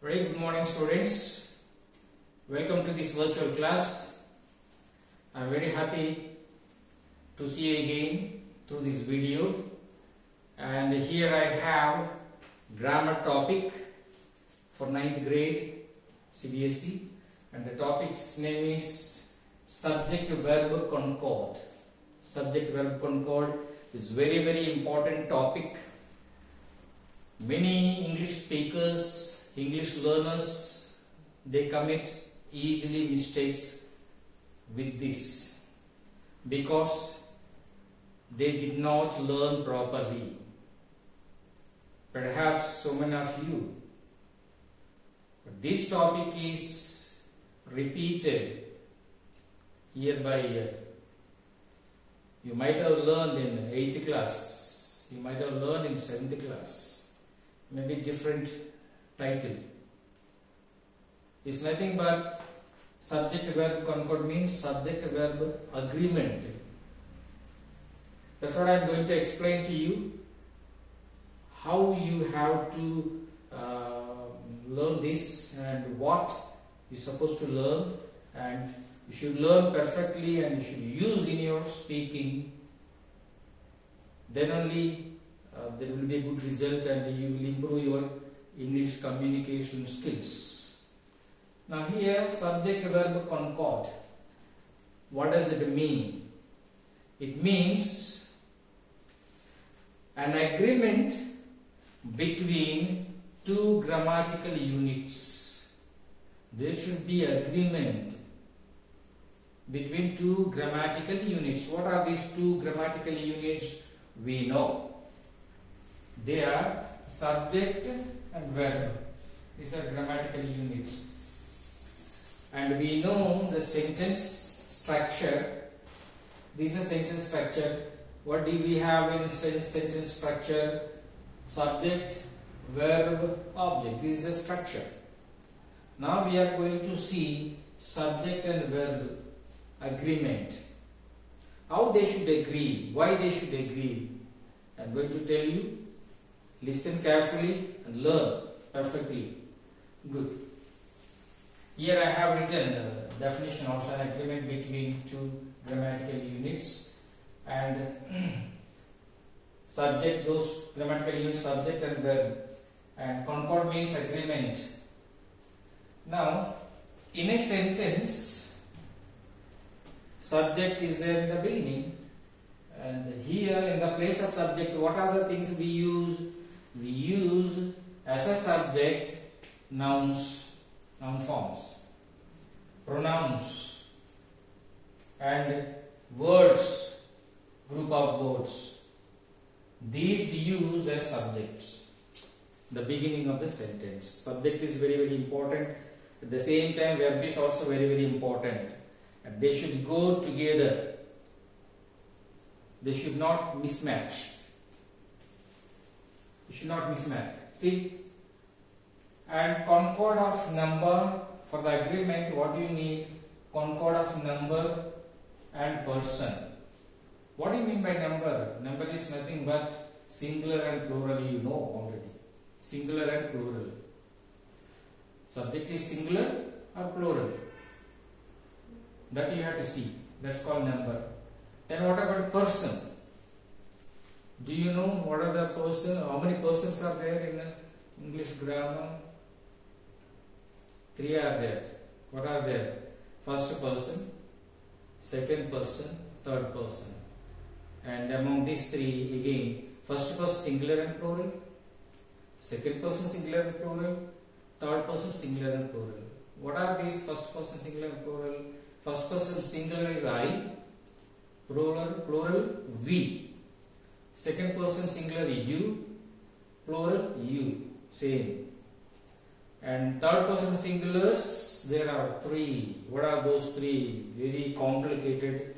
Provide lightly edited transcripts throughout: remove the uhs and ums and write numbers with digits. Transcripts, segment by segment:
Very good morning, students. Welcome to this virtual class. I am very happy to see you again through this video. And here I have grammar topic for 9th grade CBSE, and the topic's name is subject verb concord. Subject verb concord is very important topic. Many English speakers, English learners, they commit easily mistakes with this because they did not learn properly. Perhaps so many of you. But this topic is repeated year by year. You might have learned in 8th class, you might have learned in 7th class, maybe different title. It's nothing but subject verb concord means subject verb agreement. That's what I'm going to explain to you, how you have to learn this and what you're supposed to learn, and you should learn perfectly and you should use in your speaking. Then only there will be a good result and you will improve your English communication skills. Now here, subject verb concord. What does it mean? It means an agreement between two grammatical units. There should be agreement between two grammatical units. What are these two grammatical units? We know. They are subject and verb. These are grammatical units. And we know the sentence structure. This is sentence structure. What do we have in sentence structure? Subject, verb, object. This is the structure. Now we are going to see subject and verb agreement. How they should agree, why they should agree. I am going to tell you. Listen carefully and learn perfectly. Good. Here I have written the definition of an agreement between two grammatical units, and subject, those grammatical units, subject and verb, and concord means agreement. Now, in a sentence, subject is there in the beginning, and here in the place of subject, what are the things we use? We use as a subject nouns, noun forms, pronouns, and words, group of words. These we use as subjects. The beginning of the sentence. Subject is very important. At the same time, verb is also very important. And they should go together. They should not mismatch. You should not mismatch. See, and concord of number for the agreement. What do you need? Concord of number and person. What do you mean by number? Number is nothing but singular and plural. You know already. Singular and plural. Subject is singular or plural. That you have to see. That's called number. Then what about person? Do you know what are the person? How many persons are there in English grammar? 3 are there. What are there? First person, second person, third person. And among these 3 again, first person singular and plural, second person singular and plural, third person singular and plural. What are these first person singular and plural? First person singular is I, plural we. Second person singular you, plural you, same. And third person singulars, there are 3. What are those 3? Very complicated.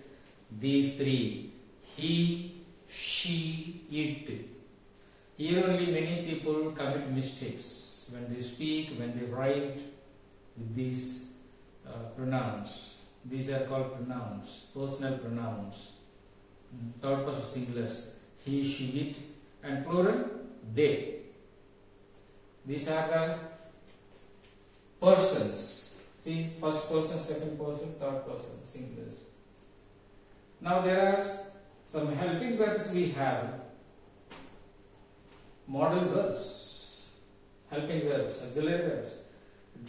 These 3. He, she, it. Here only many people commit mistakes when they speak, when they write with these pronouns. These are called pronouns, personal pronouns. Third person singulars. He, she, it, and plural they. These are the persons. See, first person, second person, third person, singulars. Now there are some helping verbs we have. Modal verbs, helping verbs, auxiliary verbs.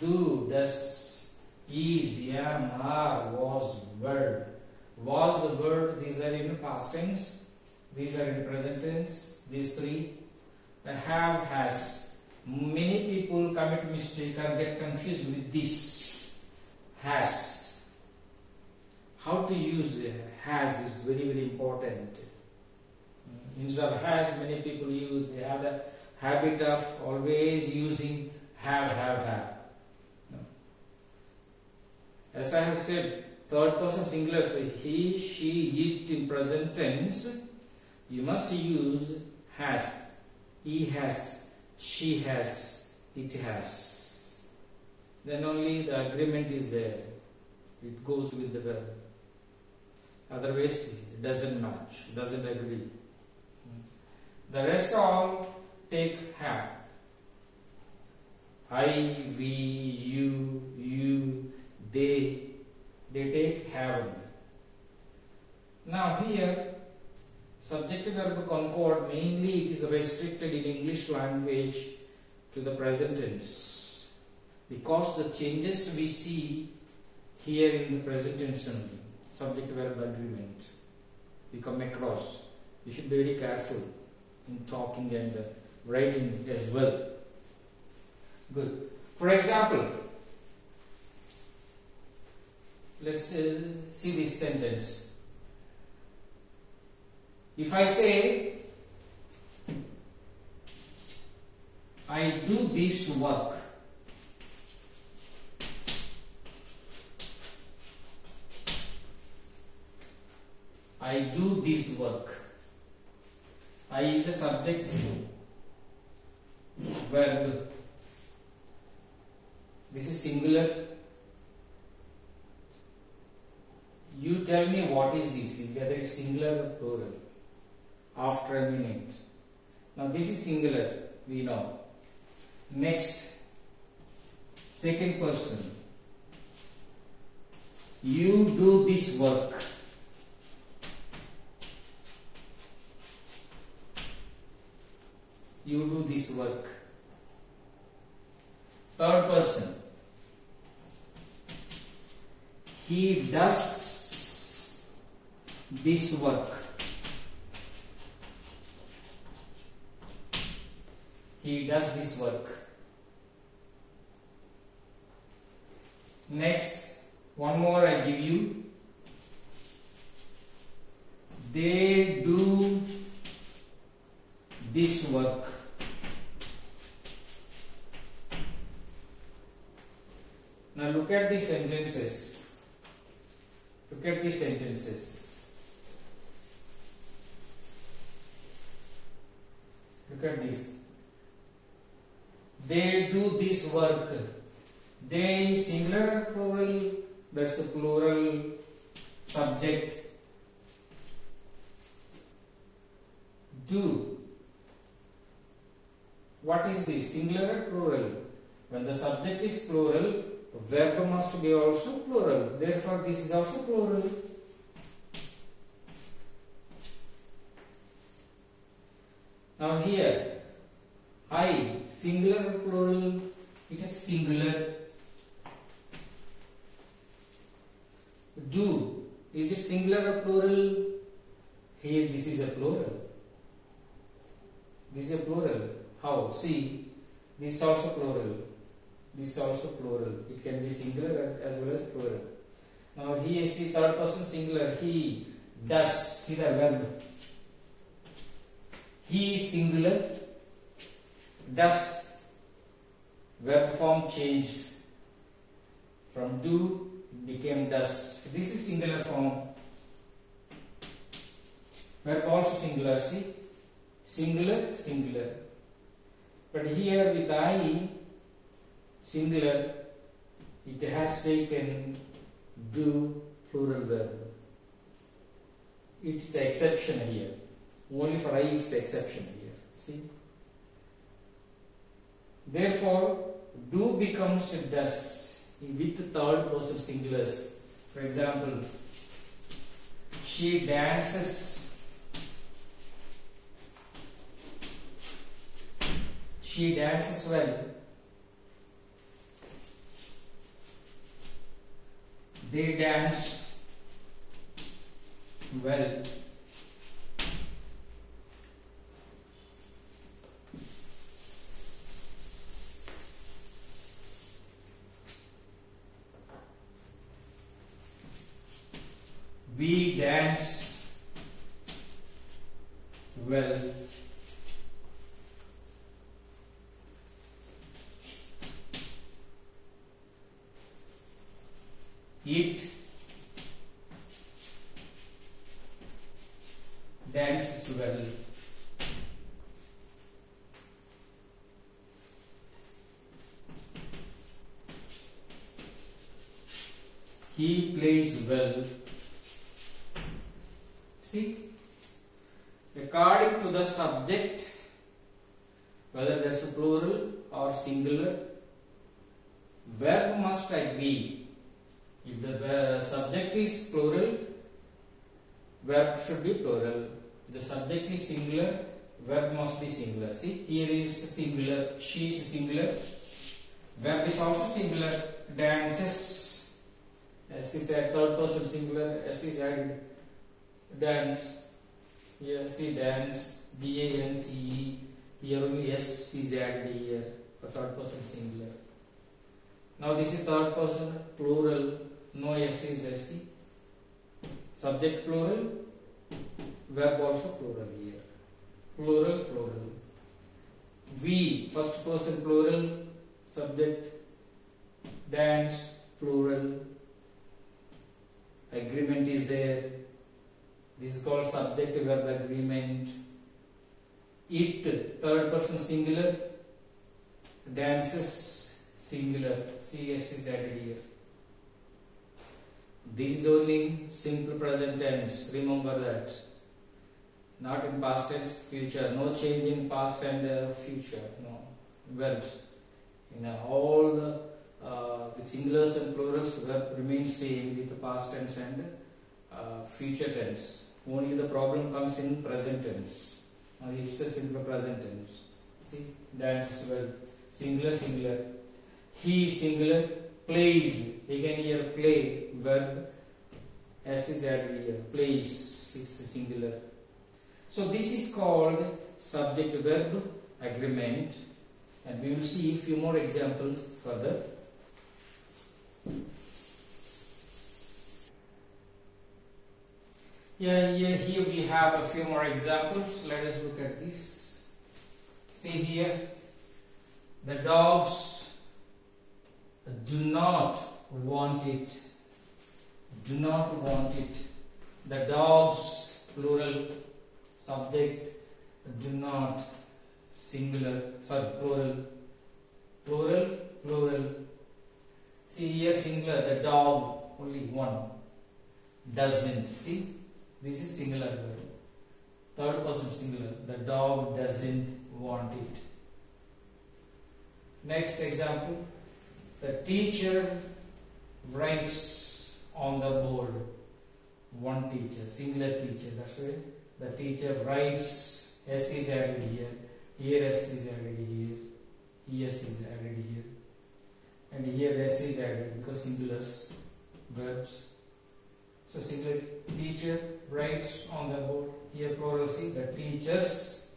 Do, does, is, am, are, was, were. Was, were, these are in past tense. These are in present tense. These three. Have, has. Many people commit mistake or get confused with this. Has. How to use has is very, very important. Instead of has, many people they have the habit of always using have. No. As I have said, third person singular, so he, she, it in present tense, you must use has. He has, she has, it has. Then only the agreement is there. It goes with the verb. Otherwise, it doesn't match, doesn't agree. The rest all take have. I, we, you, they take have only. Now here, subjective verb concord, mainly it is restricted in English language to the present tense. Because the changes we see here in the present tense only, subject verb agreement, we come across. You should be very careful in talking and writing as well. Good. For example, let's see this sentence. If I say, I do this work, I do this work. I is a subject verb. This is singular. You tell me what is this, whether it's singular or plural, after a minute. Now this is singular, we know. Next, second person. You do this work. You do this work. Third person. He does this work. He does this work. Next, one more I give you. They do this work. Now look at these sentences. Look at these sentences. Look at this. They do this work. They singular or plural? That's a plural subject. Do. What is this? Singular or plural? When the subject is plural, verb must be also plural. Therefore, this is also plural. Now here, I, singular or plural? It is singular. Do, is it singular or plural? Here, this is a plural. This is a plural. How? See, this is also plural. This is also plural. It can be singular as well as plural. Now here, see, third person singular. He does. See the verb. He is singular. Does. Verb form changed. From do became does. This is singular form. Verb also singular. See, singular, singular. But here with I, singular, it has taken do plural verb. It's the exception here. Only for I it's the exception here. See? Therefore, do becomes does with third person singulars. For example, she dances. She dances well. They danced well. We dance well. It dances well. He plays well. See, according to the subject, whether that's a plural or singular, verb must agree. If the subject is plural, verb should be plural. If the subject is singular, verb must be singular. See, here is singular, she is singular, verb is also singular, dances, S is a third person singular, S is added, dance, here see dance, D-A-N-C-E, here only S is added here for third person singular. Now this is third person plural, no S is there, see. Subject plural, verb also plural here. Plural, plural. We, first person plural, subject, dance, plural. Agreement is there. This is called subject verb agreement. It, third person singular, dances, singular. CS is added here. This is only in simple present tense. Remember that. Not in past tense, future. No change in past and future. No. Verbs. In all the with singulars and plurals, verb remains same with the past tense and future tense. Only the problem comes in present tense. Now it's a simple present tense. See, dances well. Singular, singular. He singular, plays. Again here play, verb. S is added here. Plays. It's a singular. So this is called subject verb agreement, and we will see a few more examples further. Here we have a few more examples. Let us look at this. See here, the dogs do not want it. Do not want it. The dogs, plural, subject, do not, singular, sorry, plural, plural, plural. See here, singular, the dog, only one, doesn't. See, this is singular verb. Third person singular, the dog doesn't want it. Next example, the teacher writes on the board. One teacher, singular teacher, that's why the teacher writes, S is added here, here S is added here S is added here, and here S is added because singulars, verbs. So singular teacher writes on the board, here plural, see, the teachers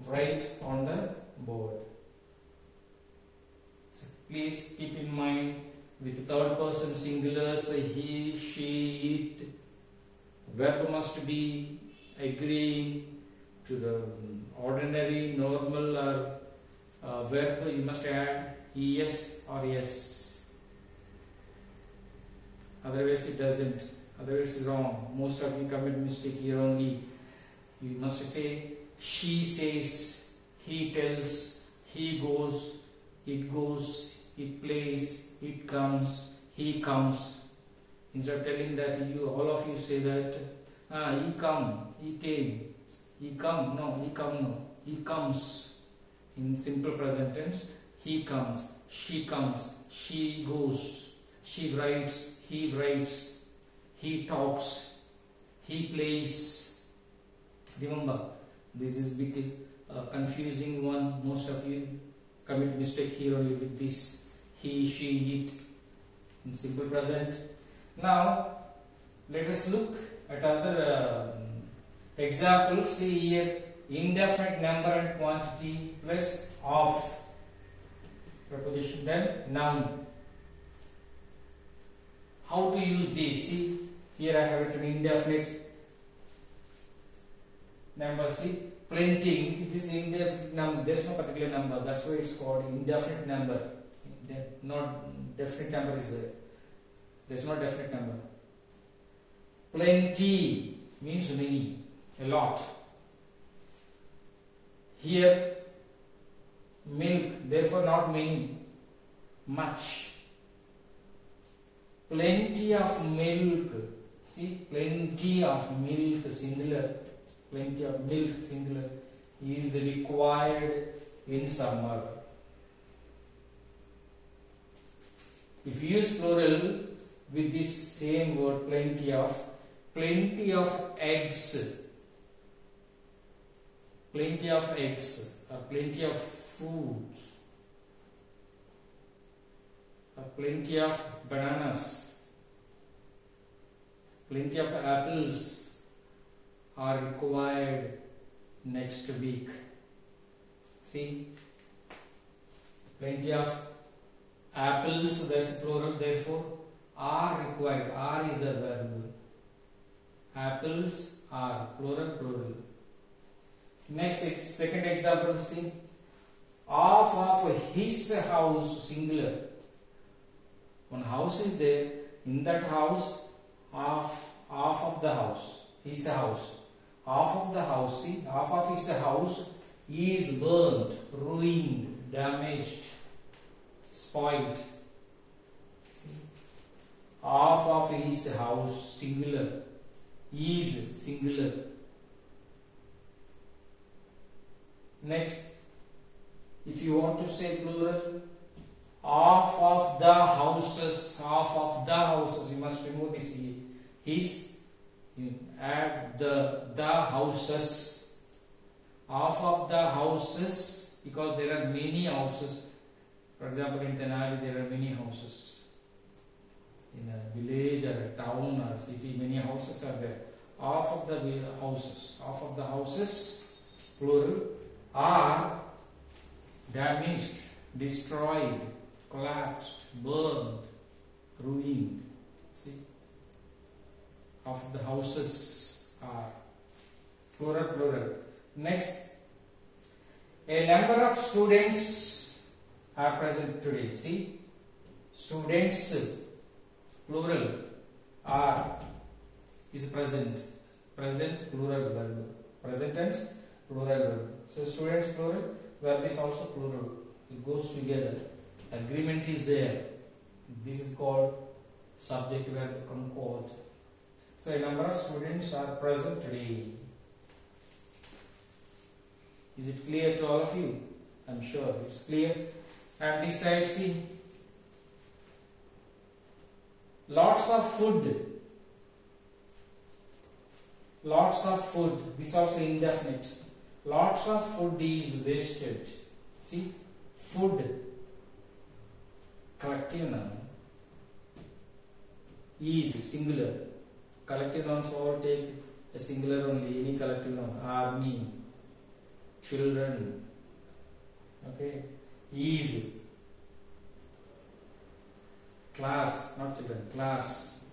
write on the board. So please keep in mind, with third person singulars, he, she, it, verb must be agreeing to the ordinary, normal or verb. You must add es or s. Otherwise it doesn't. Otherwise it's wrong. Most of you commit mistake here only. You must say she says, he tells, he goes, it plays, it comes, he comes. Instead of telling that, you all of you say that he come, he came, he come, no, he come, no, he comes. In simple present tense, he comes, she goes, she writes, he writes, he talks, he plays. Remember, this is bit confusing one. Most of you commit mistake here only with this. He, she, it in simple present. Now let us look at other examples. See here, indefinite number and quantity plus of preposition, then noun. How to use this? See, here I have written indefinite number. See, plenty. This is indefinite number. There is no particular number. That's why it's called indefinite number. Not definite number is there. There is no definite number. Plenty means many, a lot. Here, milk. Therefore, not many, much. Plenty of milk. See, plenty of milk, singular. Plenty of milk, singular, is required in summer. If you use plural with this same word, plenty of eggs, plenty of eggs, or plenty of foods, or plenty of bananas, plenty of apples are required next week. See, plenty of apples, that's plural, therefore are required. Are is a verb. Apples are plural. Next, second example, see, half of his house, singular. One house is there. In that house, half of the house, his house. Half of the house, see, half of his house is burnt, ruined, damaged, spoiled. See? Half of his house, singular, is singular. Next, if you want to say plural, half of the houses, you must remove this his. You add the houses, half of the houses, because there are many houses. For example, in Tenali there are many houses. In a village or a town or a city, many houses are there. Half of the houses, plural, are damaged, destroyed, collapsed, burned, ruined. See? Half of the houses are plural. Next, a number of students are present today. See, students, plural, are is present, plural verb, present tense, plural verb. So students, plural, verb is also plural. It goes together. Agreement is there. This is called subject verb concord. So a number of students are present today. Is it clear to all of you? I'm sure it's clear. And this side, see, lots of food. This also indefinite. Lots of food is wasted. See, food, collective noun, is singular. Collective nouns all take a singular only. Any collective noun, army, children, okay, is, class, not children, class.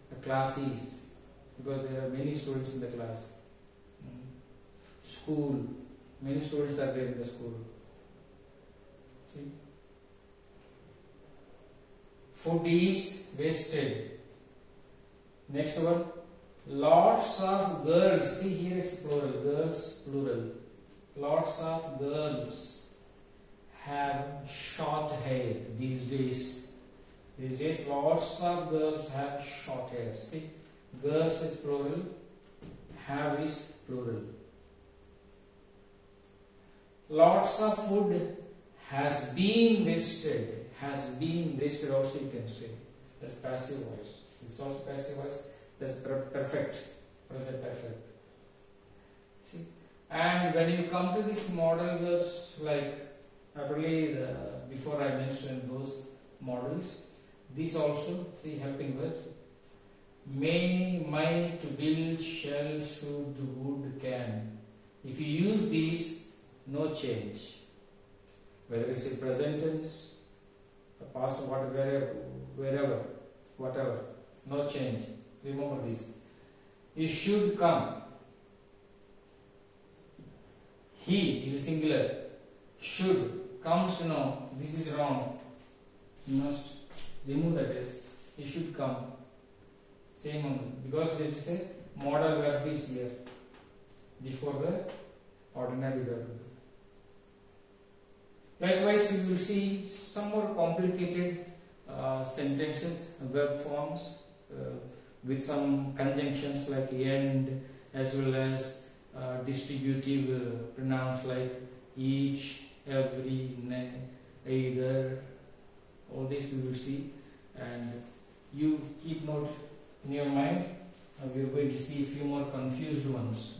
The class is, because there are many students in the class. School, many students are there in the school. See, food is wasted. Next one, lots of girls. See, here it's plural, girls, plural. Lots of girls have short hair these days. These days, lots of girls have short hair. See, girls is plural, have is plural. Lots of food has been wasted. Has been wasted also you can say. That's passive voice. This also passive voice. That's perfect. Present perfect. See? And when you come to these modal verbs, like before I mentioned those models, these also, see, helping verbs. May, might, will, shall, should, would, can. If you use these, no change. Whether it's in present tense, the past, wherever, whatever, no change. Remember this. You should come. He is a singular. Should comes to know. This is wrong. You must remove that as. He should come. Same only. Because it is a modal verb is here before the ordinary verb. Likewise, you will see some more complicated sentences, verb forms with some conjunctions like and, as well as distributive pronouns like each, every, either. All this we will see, and you keep note in your mind. We are going to see a few more confused ones.